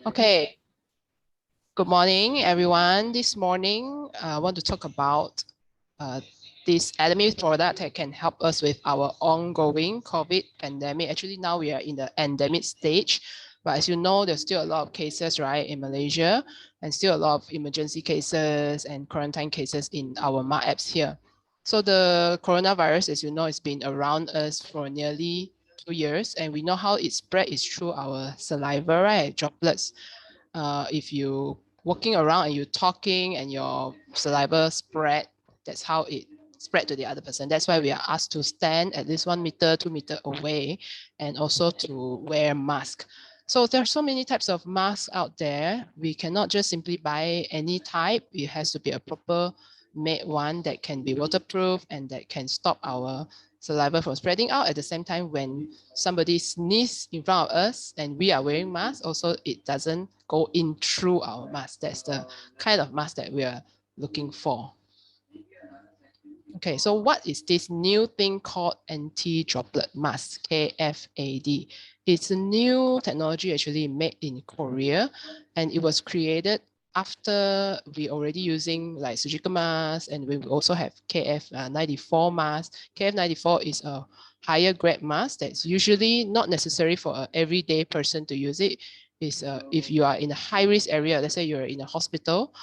Okay, good morning, everyone. This morning, I want to talk about this Atomy product that can help us with our ongoing COVID pandemic. Actually, now we are in the endemic stage, but as you know, there's still a lot of cases, right, in Malaysia, and still a lot of emergency cases and quarantine cases in our MA apps here. So the coronavirus, as you know, has been around us for nearly 2 years, and we know how it spread is through our saliva, right, droplets. If you walking around and you're talking and your saliva spread, that's how it spread to the other person. That's why we are asked to stand at least 1 meter, 2 meter away, and also to wear mask. So there are so many types of masks out there. We cannot just simply buy any type. It has to be a proper made one that can be waterproof and that can stop our saliva from spreading out. At the same time, when somebody sneezes in front of us and we are wearing masks, also it doesn't go in through our mask. That's the kind of mask that we are looking for. Okay, so what is this new thing called anti-droplet mask, KFAD? It's a new technology actually made in Korea, and it was created after we already using like surgical mask, and we also have KF94 mask. KF94 is a higher grade mask that's usually not necessary for an everyday person to use it. Is if you are in a high risk area, let's say you're in a hospital,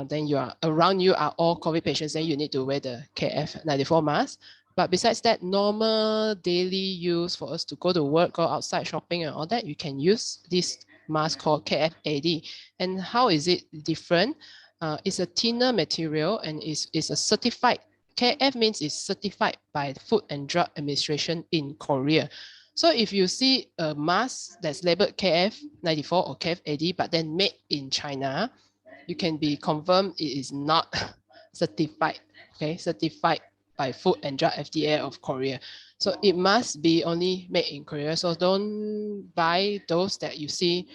then you are around you are all COVID patients, then you need to wear the KF94 mask. But besides that, normal daily use for us to go to work, go outside shopping and all that, you can use this mask called KFAD. And how is it different? It's a thinner material and it's a certified, KF means it's certified by Food and Drug Administration in Korea. So if you see a mask that's labeled KF94 or KFAD, but then made in China, you can be confirmed it is not certified, okay, certified by Food and Drug FDA of Korea. So it must be only made in Korea. So don't buy those that you see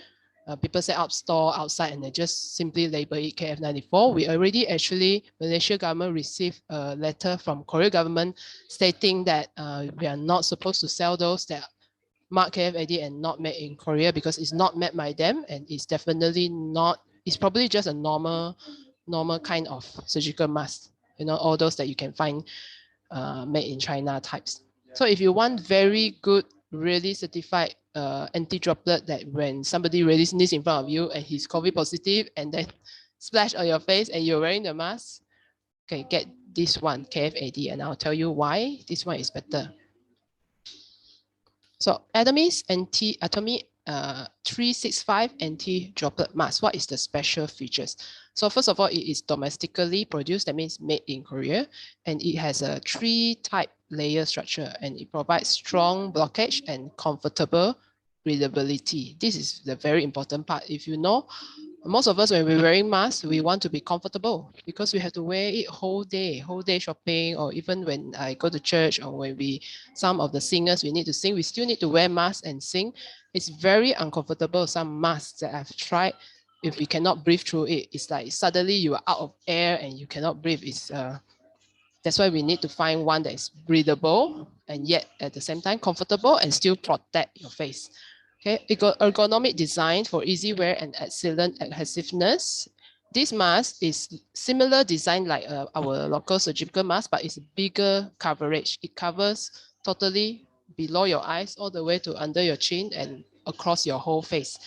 people set up store outside and they just simply label it KF94. We already actually, Malaysia government received a letter from Korea government stating that we are not supposed to sell those that marked KFAD and not made in Korea because it's not made by them and it's definitely not, it's probably just a normal kind of surgical mask, you know, all those that you can find made in China types. So if you want very good, really certified anti-droplet that when somebody really sneezes in front of you and he's COVID positive and then splash on your face and you're wearing the mask, okay, get this one, KFAD, and I'll tell you why this one is better. So Atomy's Atomy 365 anti-droplet mask. What is the special features? So first of all, it is domestically produced. That means made in Korea. And it has a 3-type layer structure. And it provides strong blockage and comfortable breathability. This is the very important part. If you know, most of us, when we're wearing masks, we want to be comfortable because we have to wear it whole day shopping, or even when I go to church or when some of the singers, we need to sing, we still need to wear masks and sing. It's very uncomfortable. Some masks that I've tried, if we cannot breathe through it, it's like suddenly you are out of air and you cannot breathe. That's why we need to find one that is breathable and yet at the same time comfortable and still protect your face. Okay, it got ergonomic design for easy wear and excellent adhesiveness. This mask is similar design like our local surgical mask, but it's bigger coverage. It covers totally below your eyes all the way to under your chin and across your whole face.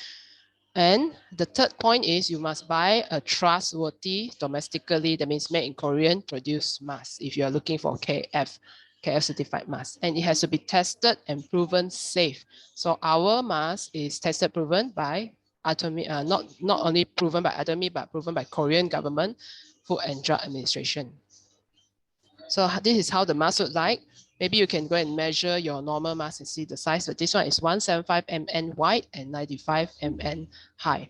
And the third point is you must buy a trustworthy domestically, that means made in Korean, produced mask if you are looking for KF certified mask. And it has to be tested and proven safe. So our mask is tested, proven by Atomy, not only proven by Atomy, but proven by Korean government, Food and Drug Administration. So this is how the mask looks like. Maybe you can go and measure your normal mask and see the size, but this one is 175 mn wide and 95 mn high.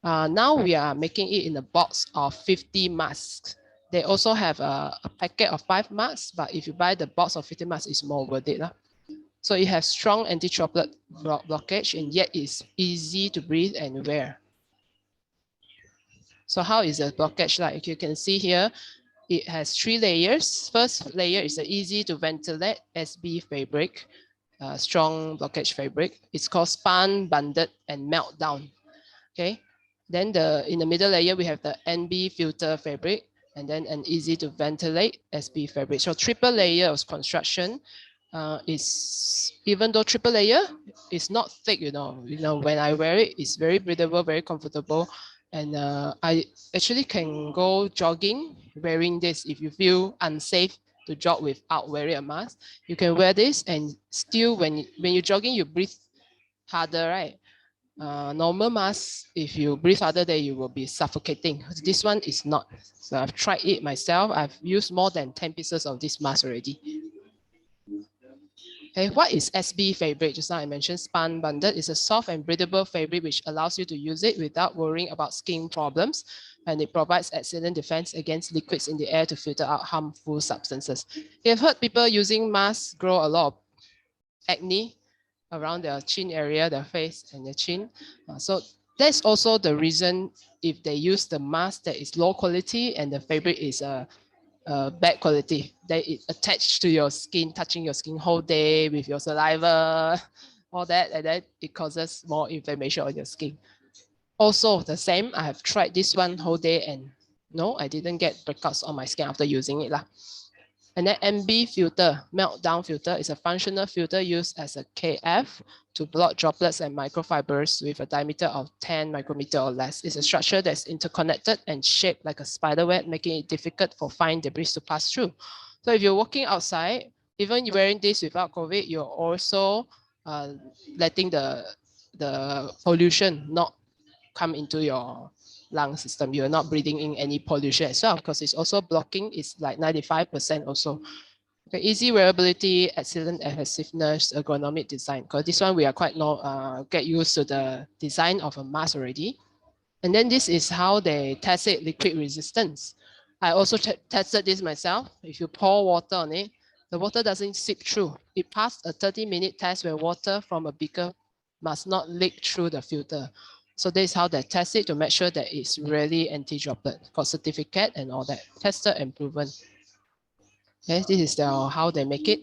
Now we are making it in a box of 50 masks. They also have a packet of 5 masks, but if you buy the box of 50 masks, it's more worth it. So it has strong anti-droplet blockage and yet it's easy to breathe and wear. So how is the blockage like? You can see here, it has 3 layers. First layer is an easy to ventilate SB fabric, strong blockage fabric. It's called spun, bonded, and melt down. Okay. Then in the middle layer, we have the NB filter fabric, and then an easy to ventilate SB fabric. So triple layer of construction is, even though triple layer is not thick, when I wear it, it's very breathable, very comfortable. And I actually can go jogging wearing this. If you feel unsafe to jog without wearing a mask, you can wear this, and still when you're jogging, you breathe harder, right? Normal mask, if you breathe harder, then you will be suffocating. This one is not. So I've tried it myself. I've used more than 10 pieces of this mask already. Okay, what is SB fabric? Just now I mentioned spun bonded. It's a soft and breathable fabric which allows you to use it without worrying about skin problems, and it provides excellent defense against liquids in the air to filter out harmful substances. You've heard people using masks grow a lot of acne around their chin area, their face and their chin. So that's also the reason if they use the mask that is low quality and the fabric is bad quality, that it attached to your skin, touching your skin whole day with your saliva, all that, and then it causes more inflammation on your skin. Also the same, I have tried this one whole day and no, I didn't get breakouts on my skin after using it lah. And then MB filter, meltdown filter, is a functional filter used as a KF to block droplets and microfibers with a diameter of 10 micrometer or less. It's a structure that's interconnected and shaped like a spider web, making it difficult for fine debris to pass through. So if you're walking outside, even you're wearing this without COVID, you're also letting the pollution not come into your lung system. You're not breathing in any pollution as well, because it's also blocking. It's like 95% also. Okay, easy wearability, excellent adhesiveness, ergonomic design. Because this one we are quite get used to the design of a mask already. And then this is how they tested liquid resistance. I also tested this myself. If you pour water on it, the water doesn't seep through. It passed a 30-minute test where water from a beaker must not leak through the filter. So this is how they test it to make sure that it's really anti-droplet, got certificate and all that, tested and proven. Okay, this is how they make it,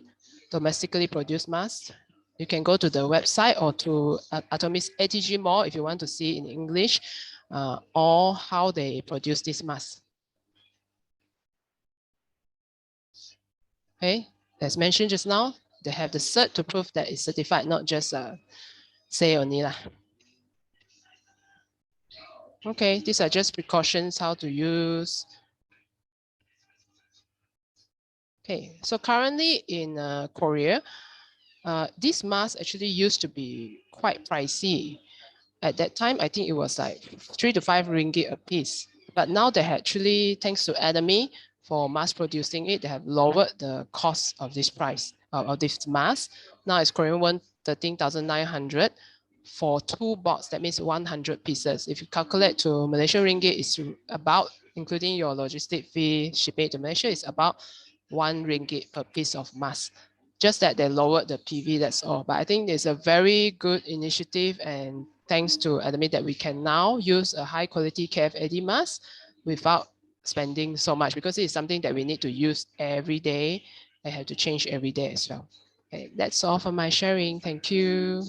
domestically produced mask. You can go to the website or to Atomy's ATG Mall if you want to see in English, or how they produce this mask. Okay, as mentioned just now, they have the cert to prove that it's certified, not just say only lah. Okay, these are just precautions how to use. Okay, so currently in Korea, this mask actually used to be quite pricey. At that time, I think it was like 3 to 5 ringgit a piece. But now they actually, thanks to Atomy for mass producing it, they have lowered the cost of this price of this mask. Now it's Korean won 13,900 for 2 box. That means 100 pieces. If you calculate to Malaysian ringgit, it's about, including your logistic fee, shipping to Malaysia, it's about 1 ringgit per piece of mask. Just that they lowered the PV, that's all. But I think it's a very good initiative, and thanks to Atomy that we can now use a high quality KF-AD mask without spending so much, because it's something that we need to use every day and have to change every day as well. Okay, that's all for my sharing. Thank you.